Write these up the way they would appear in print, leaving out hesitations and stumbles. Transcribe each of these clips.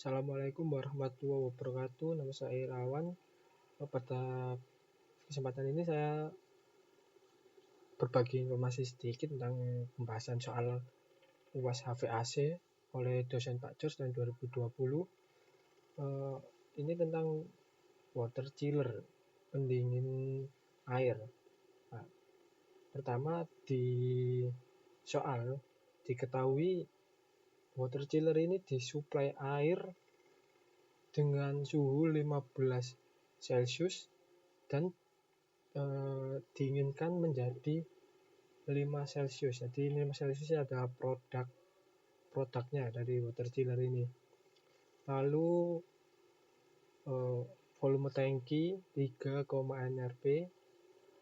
Assalamualaikum warahmatullahi wabarakatuh. Nama saya Irawan. Pada kesempatan ini saya berbagi informasi sedikit tentang pembahasan soal UAS HVAC oleh dosen Pak Jos tahun 2020. Ini tentang water chiller, pendingin air. Nah, pertama di soal diketahui water chiller ini disuplai air dengan suhu 15 Celcius dan diinginkan menjadi 5 Celcius. Jadi 5 Celcius adalah produknya dari water chiller ini. Lalu volume tangki 3, NRP.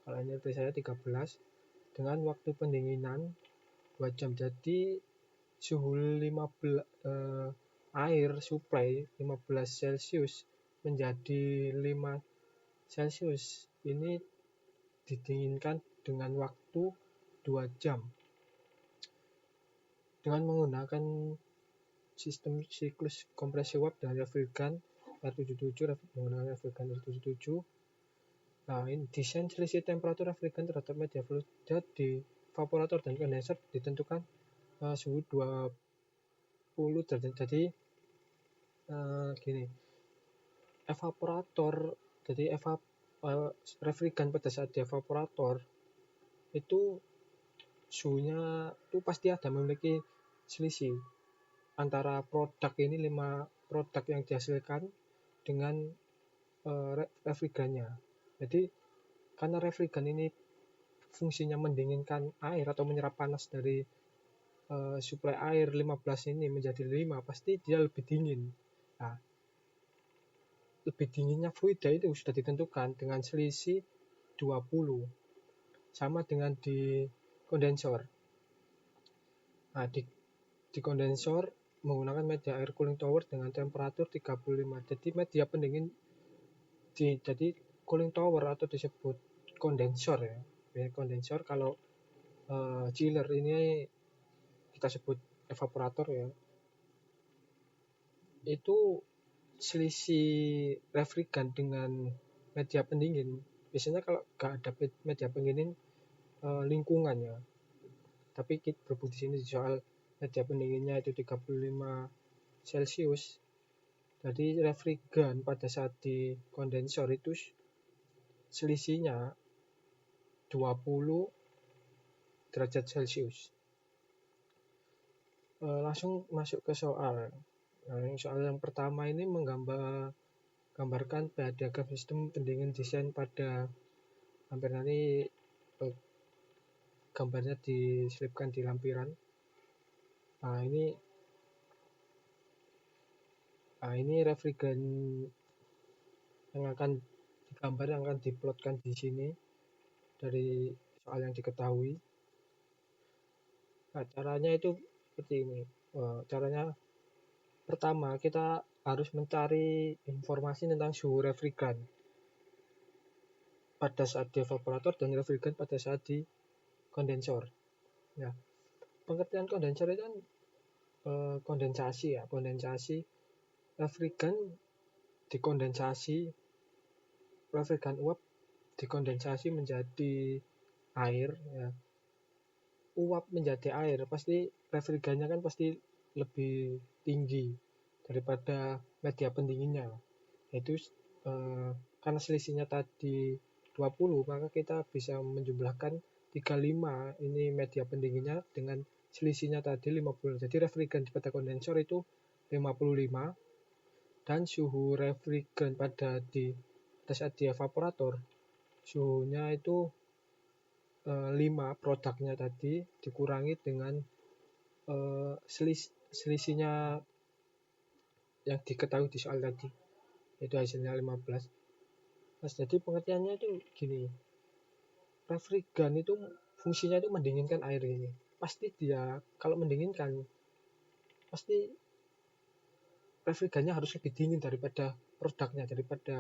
Kalau NRP saya 13 dengan waktu pendinginan 2 jam. Jadi suhu 15 air supply 15 Celcius menjadi 5 Celcius ini didinginkan dengan waktu 2 jam dengan menggunakan sistem siklus kompresi uap dan refrigeran R77 menggunakan refrigeran R77. Nah, ini desain selisih temperatur refrigeran terhadap media fluid di evaporator dan kondenser ditentukan suhu 20 derajat. Jadi gini, evaporator, jadi refrigeran pada saat di evaporator itu suhunya itu pasti ada memiliki selisih antara produk ini 5 produk yang dihasilkan dengan refrigerannya. Jadi karena refrigeran ini fungsinya mendinginkan air atau menyerap panas dari suplai air 15 ini menjadi 5, pasti dia lebih dingin. Nah, lebih dinginnya fluida itu sudah ditentukan dengan selisih 20, sama dengan di kondensor. Nah, di kondensor menggunakan media air cooling tower dengan temperatur 35. Jadi media pendingin jadi cooling tower atau disebut kondensor ya. Kondensor kalau chiller ini kita sebut evaporator ya. Itu selisih refrigeran dengan media pendingin. Biasanya kalau nggak ada media pendingin lingkungannya. Tapi kita berbukti di sini soal media pendinginnya itu 35 Celcius. Jadi refrigeran pada saat di kondensor itu selisihnya 20 derajat Celcius. Langsung masuk ke soal. Nah, soal yang pertama ini menggambarkan diagram sistem pendingin desain pada hampir nanti gambarnya diselipkan di lampiran. Nah, ini refrigeran yang akan digambar, yang akan diplotkan di sini dari soal yang diketahui. Nah, caranya itu seperti ini. Caranya pertama kita harus mencari informasi tentang suhu refrigeran pada saat di evaporator dan refrigeran pada saat di kondensor. Ya, pengertian kondensor itu kan kondensasi ya, kondensasi refrigeran dikondensasi, refrigeran uap dikondensasi menjadi air ya. Uap menjadi air, pasti refrigerannya kan pasti lebih tinggi daripada media pendinginnya. Itu karena selisihnya tadi 20, maka kita bisa menjumlahkan 35 ini media pendinginnya dengan selisihnya tadi 50. Jadi refrigeran pada kondensor itu 55 dan suhu refrigeran pada saat di evaporator suhunya itu 5 produknya tadi dikurangi dengan selisihnya yang diketahui di soal tadi, itu hasilnya 15. Nah, jadi pengertiannya itu gini, refrigeran itu fungsinya itu mendinginkan air ini. Pasti dia kalau mendinginkan, pasti refrigerannya harus lebih dingin daripada produknya, daripada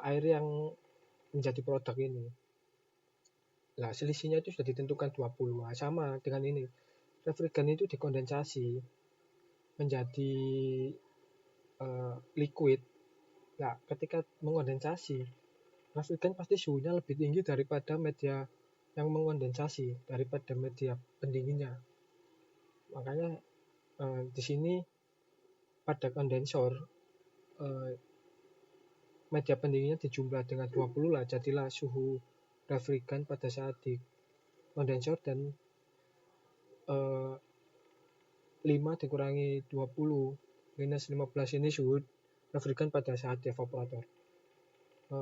air yang menjadi produk ini. Nah, selisihnya itu sudah ditentukan 20. Nah, sama dengan ini. Refrigeran itu dikondensasi menjadi liquid. Nah, ketika mengondensasi, refrigeran pasti suhunya lebih tinggi daripada media yang mengondensasi, daripada media pendinginnya. Makanya di sini pada kondensor media pendinginnya dijumlah dengan 20 lah, jadilah suhu refrigeran pada saat di kondensor dan 5 dikurangi 20 minus 15 ini suhu refrigeran pada saat di evaporator.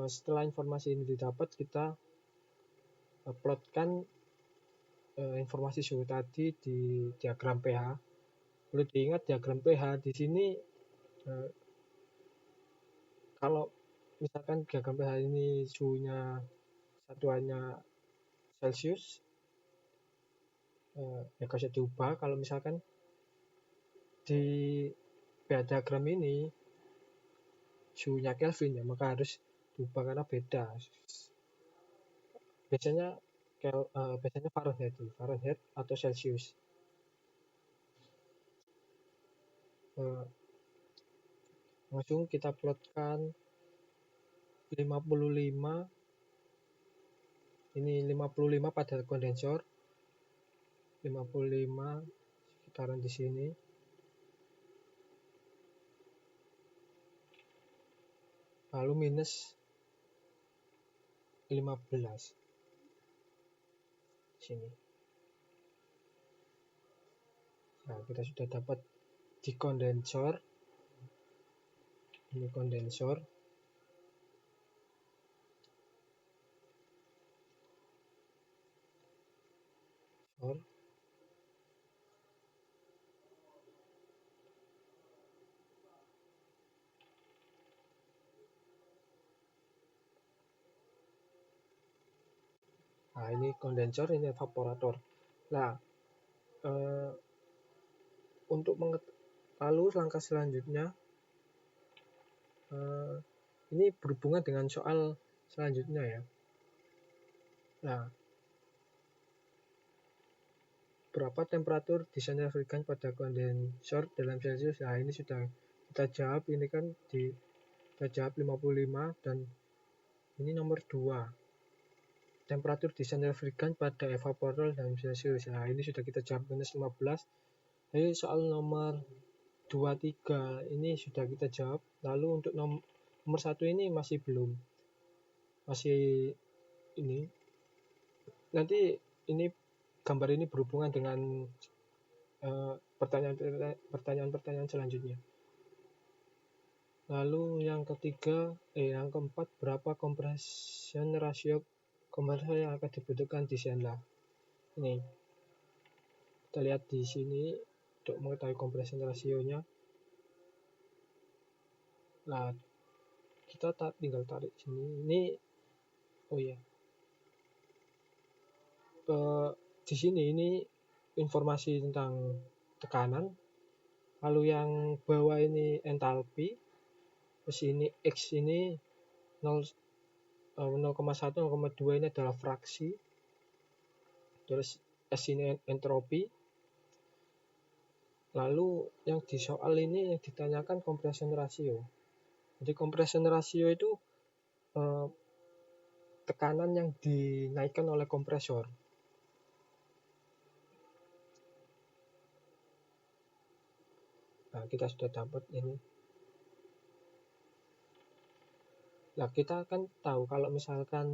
Setelah informasi ini didapat, kita plotkan informasi suhu tadi di diagram pH. Perlu diingat diagram pH di sini kalau misalkan diagram pH ini suhunya satuannya Celsius, ya gak usah diubah. Kalau misalkan di pH diagram ini suhunya Kelvin, ya maka harus diubah karena beda. Biasanya Fahrenheit atau Celsius. Langsung kita plotkan 55, ini 55 pada kondensor, 55 sekitaran di sini. Lalu minus 15 sini. Nah, kita sudah dapat di kondensor. Ini kondensor. Nah, ini kondensor, ini evaporator. Nah, untuk lalu langkah selanjutnya, ini berhubungan dengan soal selanjutnya ya. Nah, berapa temperatur desain refrigeran pada kondensor dalam Celsius? Nah, ini sudah kita jawab. Ini kan kita jawab 55 dan ini nomor 2. Temperatur desain refrigeran pada evaporator dalam Celsius. Nah, ini sudah kita jawab minus 15. Jadi soal nomor 2, 3 ini sudah kita jawab. Lalu untuk nomor 1 ini masih belum. Masih ini. Nanti ini gambar ini berhubungan dengan pertanyaan-pertanyaan selanjutnya. Lalu yang keempat, berapa compression ratio kompresor yang akan dibutuhkan desainlah. Ini kita lihat di sini untuk mengetahui compression rasionya. Nah, kita tinggal tarik sini. Ini di sini ini informasi tentang tekanan. Lalu yang bawah ini entalpi. Terus ini X ini 0,1, 0,2 ini adalah fraksi. Terus S ini entropi. Lalu yang di soal ini yang ditanyakan compression ratio. Jadi compression ratio itu tekanan yang dinaikkan oleh kompresor. Nah, kita sudah dapat ini. Nah, kita kan tahu kalau misalkan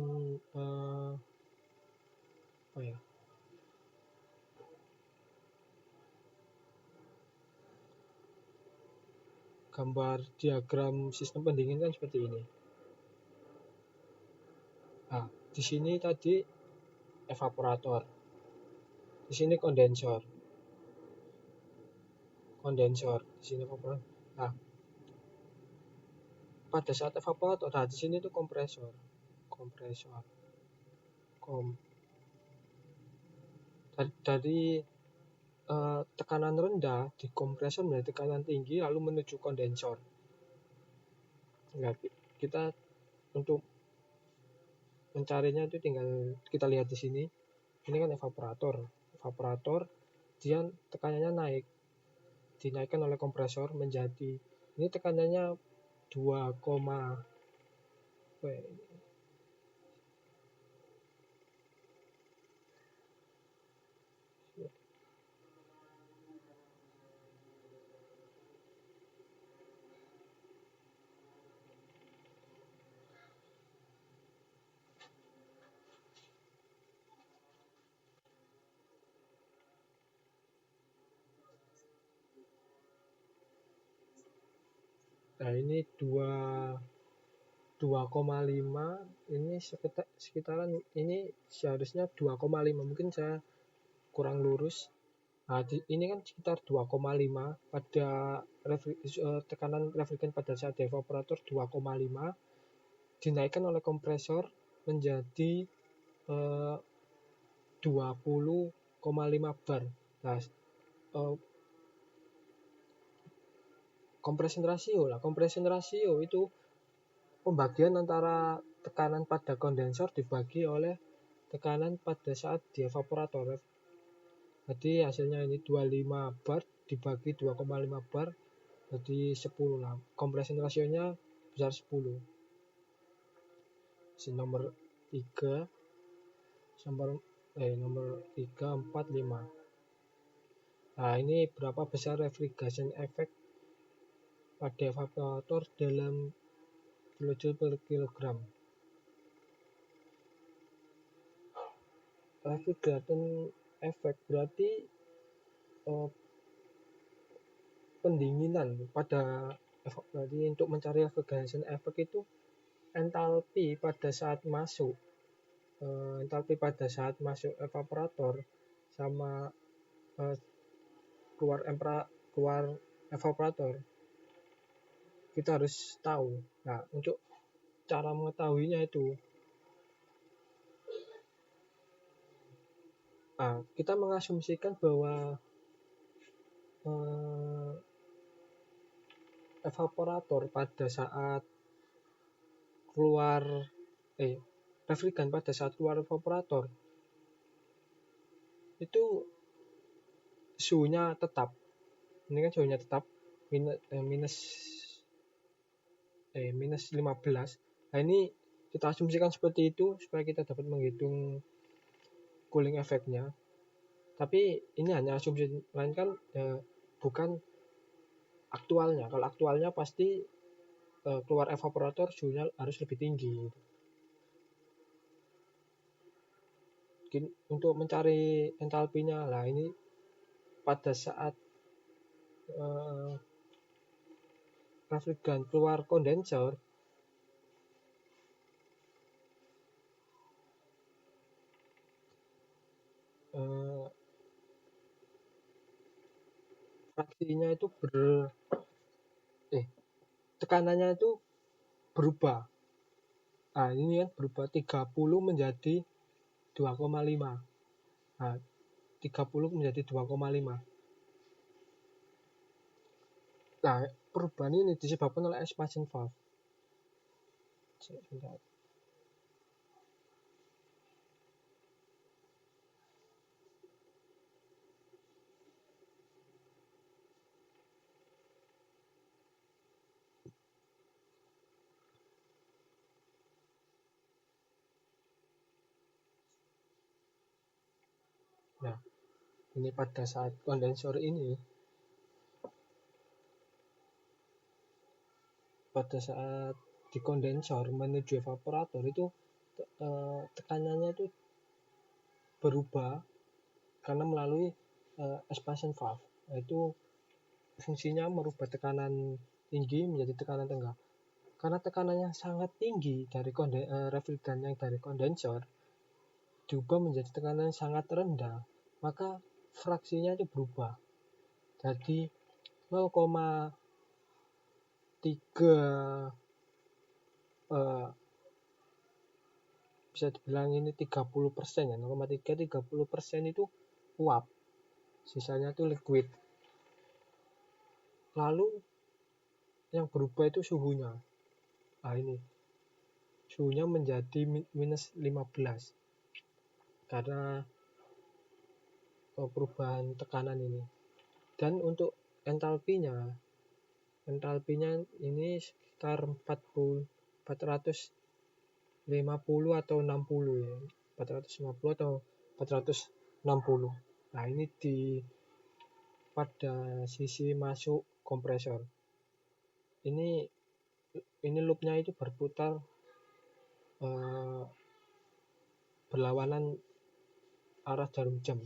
gambar diagram sistem pendingin kan seperti ini. Nah, di sini tadi evaporator. Di sini kondensor. Di sini evaporator. Nah, pada saat evaporator, di sini itu kompresor. Dari tekanan rendah di kompresor menjadi tekanan tinggi lalu menuju kondensor. Nah, kita untuk mencarinya itu tinggal kita lihat di sini. Ini kan evaporator. Dia tekanannya naik, dinaikkan oleh kompresor menjadi Ini tekanannya 2, nah ini 2,5, ini sekitaran ini seharusnya 2,5, mungkin saya kurang lurus. Nah, ini kan sekitar 2,5 pada tekanan refrigerant pada saat di evaporator 2,5 dinaikkan oleh kompresor menjadi 20,5 bar. Nah, compression ratio itu pembagian antara tekanan pada kondensor dibagi oleh tekanan pada saat di evaporator. Jadi hasilnya ini 25 bar dibagi 2,5 bar, jadi 10 lah. Compression rasionya besar 10. Nomor 3, nomor 3, 4, 5. Nah, ini berapa besar refrigeration effect pada evaporator dalam kilojoule per kilogram. Refrigeration effect berarti pendinginan pada berarti untuk mencari refrigeration effect itu entalpi pada saat masuk evaporator sama keluar evaporator kita harus tahu. Nah, untuk cara mengetahuinya itu kita mengasumsikan bahwa evaporator pada saat keluar refrigerant pada saat keluar evaporator itu suhunya tetap. Ini kan suhunya tetap minus 15. Nah, ini kita asumsikan seperti itu supaya kita dapat menghitung cooling effect-nya. Tapi ini hanya asumsi, melainkan bukan aktualnya. Kalau aktualnya pasti keluar evaporator suhunya harus lebih tinggi. Untuk mencari entalpinya, lah ini pada saat refrigerant keluar kondensor fraksinya itu tekanannya itu berubah. Nah, ini kan berubah 30 menjadi 2,5. Nah, 30 menjadi 2,5. Nah, perubahan ini disebabkan oleh expansion valve. Nah, ini pada saat kondensor ini, pada saat di kondensor menuju evaporator itu tekanannya itu berubah karena melalui expansion valve, yaitu fungsinya merubah tekanan tinggi menjadi tekanan rendah. Karena tekanannya sangat tinggi dari refrigerant yang dari kondensor diubah menjadi tekanan yang sangat rendah, maka fraksinya itu berubah. Jadi 0,3 bisa dibilang ini 30% ya, 0,3-30% itu uap, sisanya itu liquid. Lalu yang berubah itu suhunya. Nah, ini suhunya menjadi minus 15 karena perubahan tekanan ini. Dan untuk entalpinya entalpinya ini sekitar 450 atau 60 ya, 450 atau 460. Nah, ini pada sisi masuk kompresor. Ini loopnya itu berputar berlawanan arah jarum jam.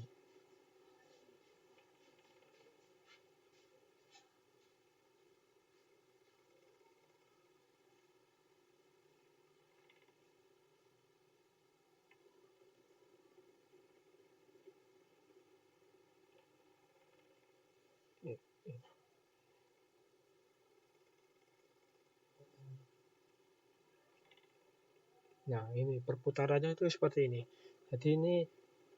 Nah, ini perputarannya itu seperti ini. Jadi ini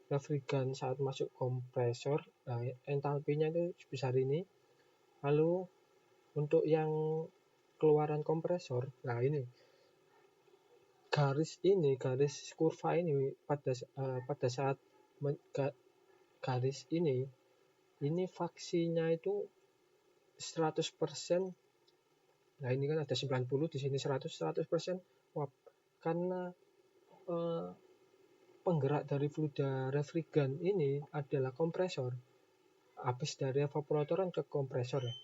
refrigerant saat masuk kompresor, nah, entalpinya itu sebesar ini. Lalu untuk yang keluaran kompresor, nah ini garis kurva ini pada saat garis ini faksinya itu 100%. Nah, ini kan ada 90, di sini 100% uap. Karena penggerak dari fluida refrigerant ini adalah kompresor. Habis dari evaporator kan ke kompresor ya.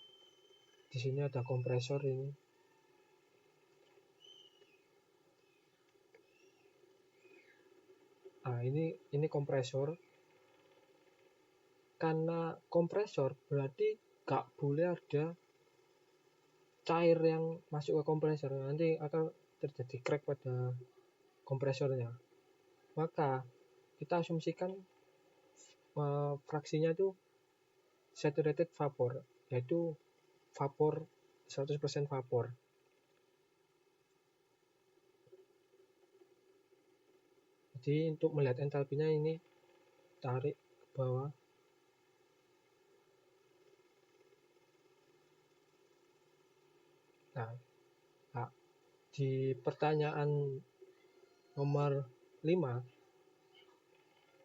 Di sini ada kompresor ini. Nah, ini kompresor. Karena kompresor berarti gak boleh ada cair yang masuk ke kompresor, nanti akan terjadi crack pada kompresornya. Maka kita asumsikan fraksinya itu saturated vapor, yaitu vapor 100% vapor. Jadi untuk melihat entalpinya ini tarik ke bawah. Nah, di pertanyaan nomor 5,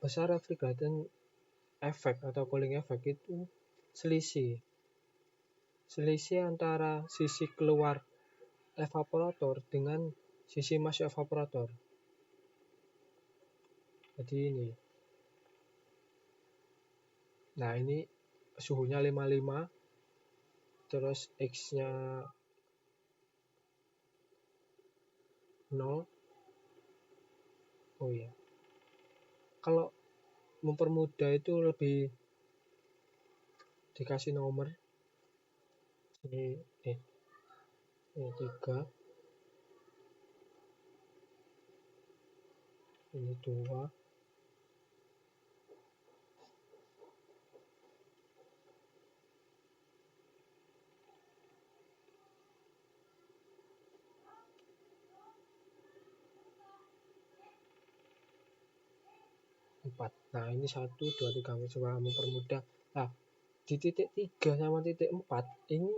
besar refrigerant efek atau cooling efek itu selisih antara sisi keluar evaporator dengan sisi masuk evaporator. Jadi ini. Nah, ini suhunya 55, terus X-nya 0. Oh iya. Kalau mempermudah itu lebih dikasih nomor. Ini 3. Ini 2. Nah, ini 1, 2, 3 coba mempermudah. Nah, di titik 3 sama titik 4 ini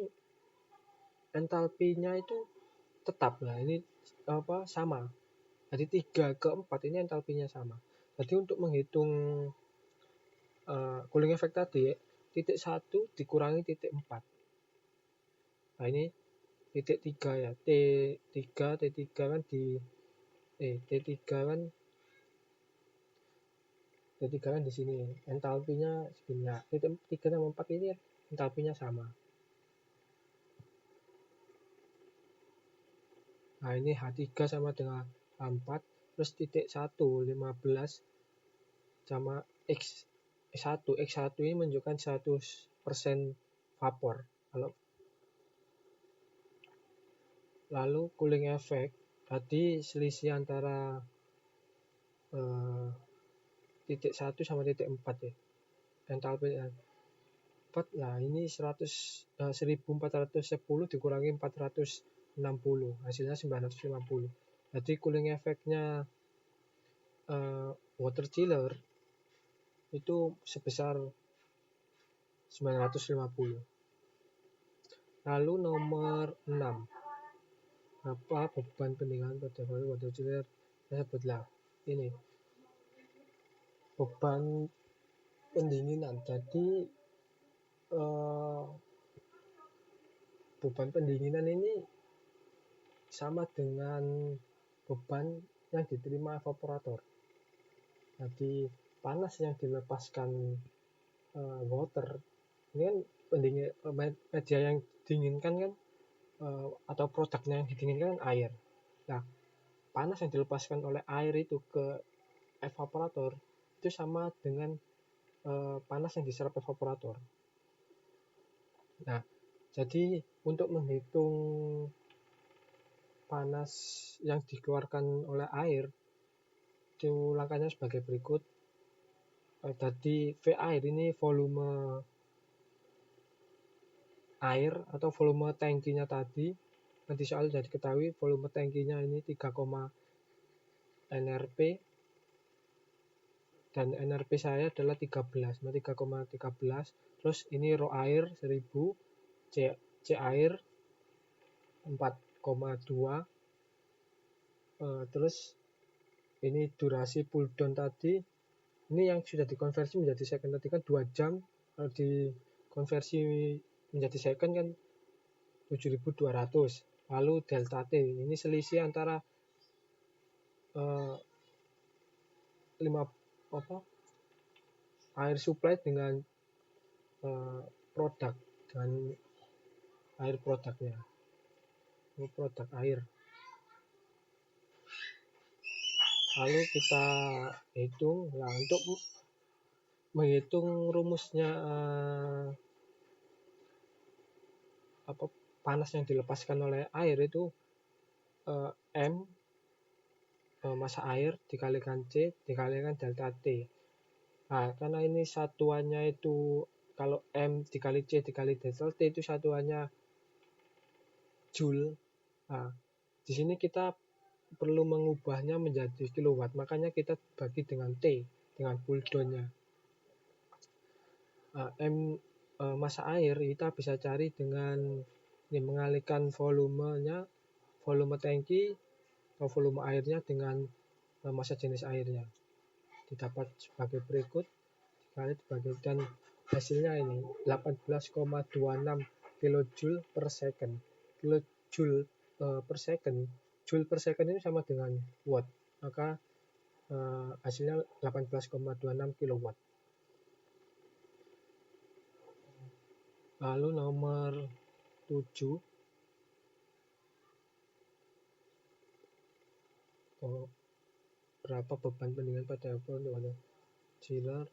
entalpinya itu tetap. Nah, ini sama. Jadi 3 ke 4 ini entalpinya sama. Jadi untuk menghitung cooling effect tadi, titik 1 dikurangi titik 4. Nah, ini titik 3 ya. T3 kan T3 kan di sini. Entalpinya segini. Nah, titik 3 sama 4 ini entalpinya sama. Nah, ini H3 sama dengan H4, terus titik 1, 15 sama X1. X1 ini menunjukkan 100% vapor. Lalu cooling effect, tadi selisih antara titik 1 sama titik 4 ya. Entalpi 4, nah ini 1410 dikurangi 460, hasilnya 950. Jadi cooling effect-nya water chiller itu sebesar 950. Lalu nomor 6, apa beban pendinginan pada water chiller tersebutlah ini beban pendinginan. Jadi beban pendinginan ini sama dengan beban yang diterima evaporator. Jadi panas yang dilepaskan water ini kan pendingin, media yang dinginkan kan atau produknya yang didinginkan kan air. Nah, panas yang dilepaskan oleh air itu ke evaporator itu sama dengan panas yang diserap evaporator. Nah, jadi untuk menghitung panas yang dikeluarkan oleh air itu langkahnya sebagai berikut. Jadi V air ini volume air atau volume tangkinya tadi. Nanti soal jadi ketahui volume tangkinya ini 3, NRP dan NRP saya adalah 13, 3,13. Terus ini rho air 1000, C air 4,2. Terus ini durasi pull down tadi, ini yang sudah dikonversi menjadi second tadi kan 2 jam, kalau dikonversi menjadi second kan 7.200. Lalu delta T, ini selisih antara 5 air supply dengan produk, dengan air produknya, ini produk air. Lalu kita hitung. Nah, untuk menghitung rumusnya panas yang dilepaskan oleh air itu M massa air dikalikan C dikalikan delta T. Nah, karena ini satuannya itu kalau M dikali C dikali delta T itu satuannya joule. Nah, di sini kita perlu mengubahnya menjadi kilowatt, makanya kita bagi dengan T, dengan pull down-nya. M massa air kita bisa cari dengan ini, mengalihkan volumenya, volume tangki atau volume airnya dengan massa jenis airnya. Didapat sebagai berikut, dikali dibagi, dan hasilnya ini 18,26 kilojoule per second. Kilojoule per second, joule per second ini sama dengan watt, maka hasilnya 18,26 kilowatt. Lalu nomor 7, berapa beban pendinginan pada evaporator chiller.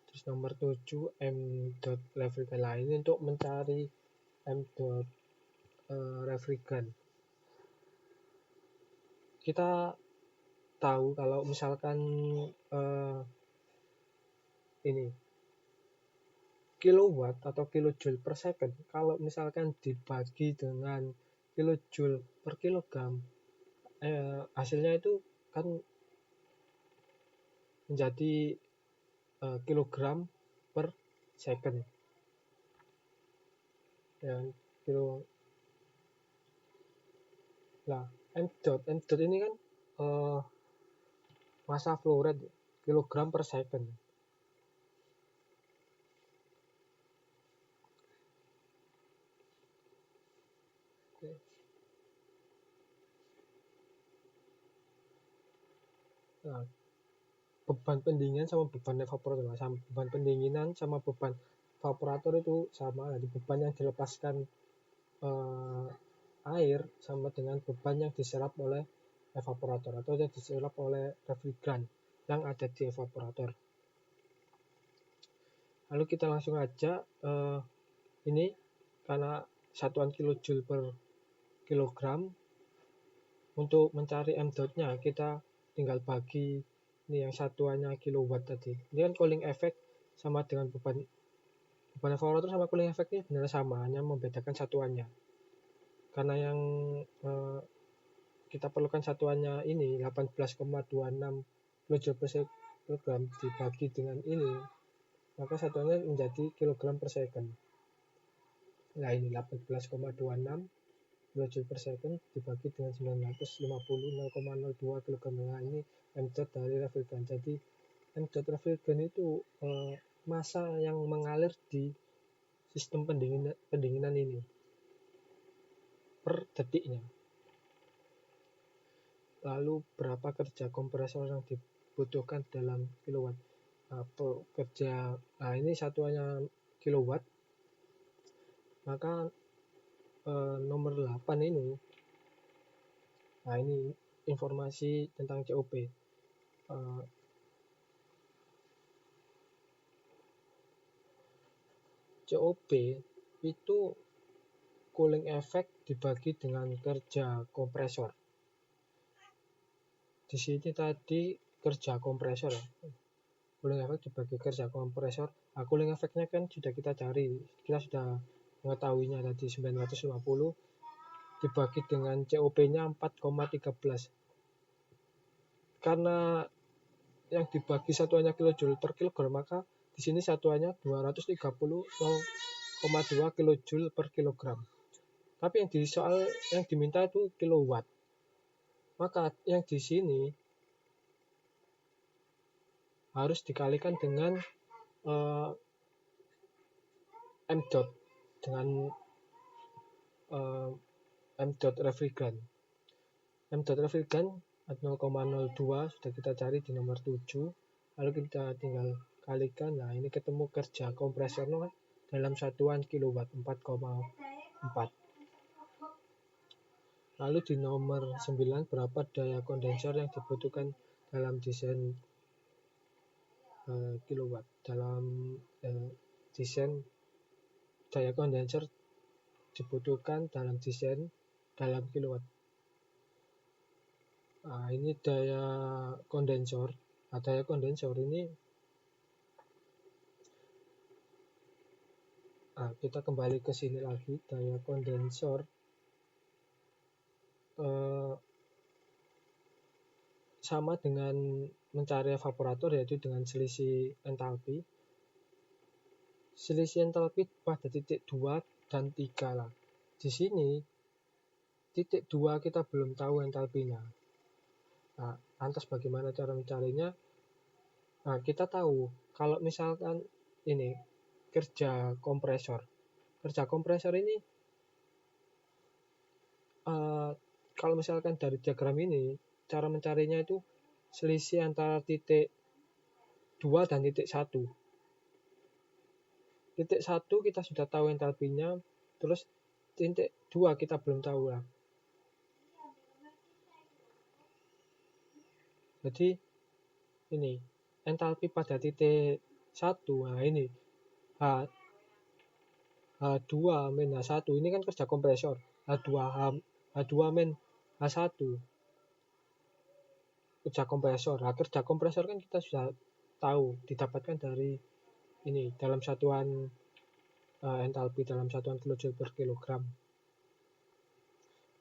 Terus nomor 7 M dot refrigerant. Nah, ini untuk mencari M dot refrigerant. Kita tahu kalau misalkan ini kilowatt atau kilojoule per second, kalau misalkan dibagi dengan kilojoule per kilogram, hasilnya itu kan menjadi kilogram per second. Dan kilo. Nah, M dot ini kan massa flow rate kilogram per second. Nah, beban pendinginan sama beban evaporator sama, beban pendinginan sama beban evaporator itu sama. Jadi beban yang dilepaskan air sama dengan beban yang diserap oleh evaporator atau yang diserap oleh refrigerant yang ada di evaporator. Lalu kita langsung aja ini karena satuan kilojoule per kilogram, untuk mencari M dot-nya kita tinggal bagi ini yang satuannya kilowatt tadi. Ini kan cooling effect sama dengan beban evaporator sama cooling effect ini benar sama, hanya membedakan satuannya. Karena yang kita perlukan satuannya ini 18,26 kilojoule per kilogram dibagi dengan ini, maka satuannya menjadi kilogram per second. Nah, ini 18,26 kilojoule per second dibagi dengan 950 0,02 kg. Nah, ini M dot dari refrigerant. Jadi M. refrigerant itu massa yang mengalir di sistem pendinginan ini per detiknya. Lalu berapa kerja kompresor yang dibutuhkan dalam kilowatt. Ini satuannya kilowatt, maka nomor 8 ini, ini informasi tentang COP. COP itu cooling effect dibagi dengan kerja kompresor. Di sini tadi kerja kompresor, cooling effect dibagi kerja kompresor. Cooling effect-nya kan sudah kita cari, kita sudah mengetahuinya tadi 950 dibagi dengan COP-nya 4,13. Karena yang dibagi satuannya kilojoule per kilogram, maka di sini satuannya 230,2 kilojoule per kilogram. Tapi yang diminta itu kilowatt. Maka yang di sini harus dikalikan dengan M dot, dengan M dot refrigerant. M dot refrigerant 0,02 sudah kita cari di nomor 7. Lalu kita tinggal kalikan. Nah, ini ketemu kerja kompresor dalam satuan kilowatt 4,4. Lalu di nomor 9, berapa daya kondensor yang dibutuhkan dalam desain kilowatt. Dalam desain daya kondensor dibutuhkan dalam desain dalam kilowatt. Ini daya kondensor. Daya kondensor ini kita kembali ke sini lagi. Daya kondensor sama dengan mencari evaporator, yaitu dengan selisih entalpi. Selisih entalpi pada titik 2 dan 3 lah. Di sini titik 2 kita belum tahu entalpinya. Lantas bagaimana cara mencarinya? Kita tahu kalau misalkan ini kerja kompresor. Kerja kompresor ini kalau misalkan dari diagram ini, cara mencarinya itu selisih antara titik 2 dan titik 1. Titik 1 kita sudah tahu entalpinya, terus titik 2 kita belum tahu lah. Jadi ini entalpi pada titik 1. Nah, ini H2 min H1 ini kan kerja kompresor. H2 min H1 kerja kompresor. Kerja kompresor kan kita sudah tahu didapatkan dari ini dalam satuan entalpi, dalam satuan kilojoule per kilogram.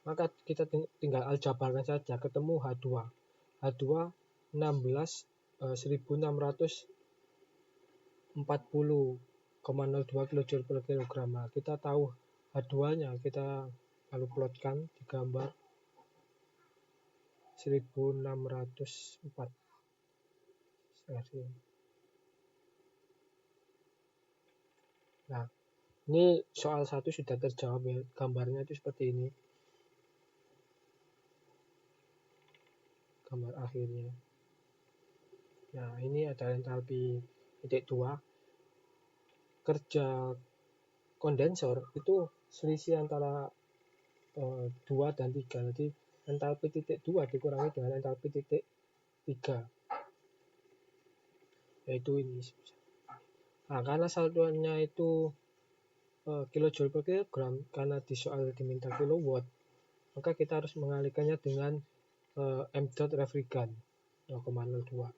Maka kita tinggal aljabarkan saja, ketemu H2. H2 16 1640,02 kilojoule per kilogram. Kita tahu H2-nya, kita lalu plotkan di gambar 1604. Nah, ini soal 1 sudah terjawab ya. Gambarnya itu seperti ini. Gambar akhirnya. Nah, ini ada entalpi titik 2. Kerja kondensor itu selisih antara 2 dan 3. Jadi entalpi titik 2 dikurangi dengan entalpi titik 3. Yaitu ini. Karena satuannya itu kilojoule per kilogram, karena di soal diminta kilowatt, maka kita harus mengalihkannya dengan M dot refrigerant 0,02.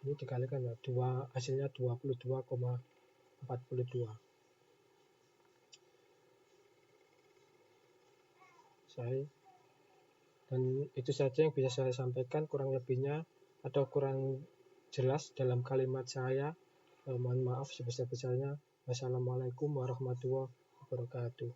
Ini dikalikan ya, hasilnya 22,42. Dan itu saja yang bisa saya sampaikan. Kurang lebihnya atau kurang jelas dalam kalimat saya, mohon maaf sebesar-besarnya. Wassalamualaikum warahmatullahi wabarakatuh.